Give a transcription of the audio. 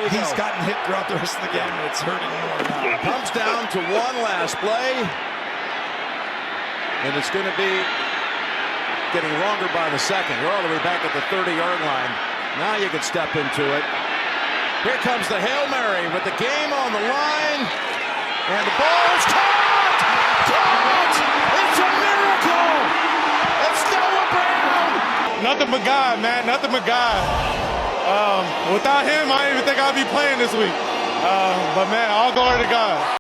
He's gotten hit throughout the rest of the game, and it's hurting more now. Comes down to one last play, and it's going to be getting longer by the second. You're all the way back at the 30-yard line. Now you can step into it. Here comes the Hail Mary with the game on the line, and the ball's caught! Caught! It's a miracle! It's Noah Brown! Nothing but God, man. Nothing but God. Without him, I didn't even think I'd be playing this week. But, man, all glory to God.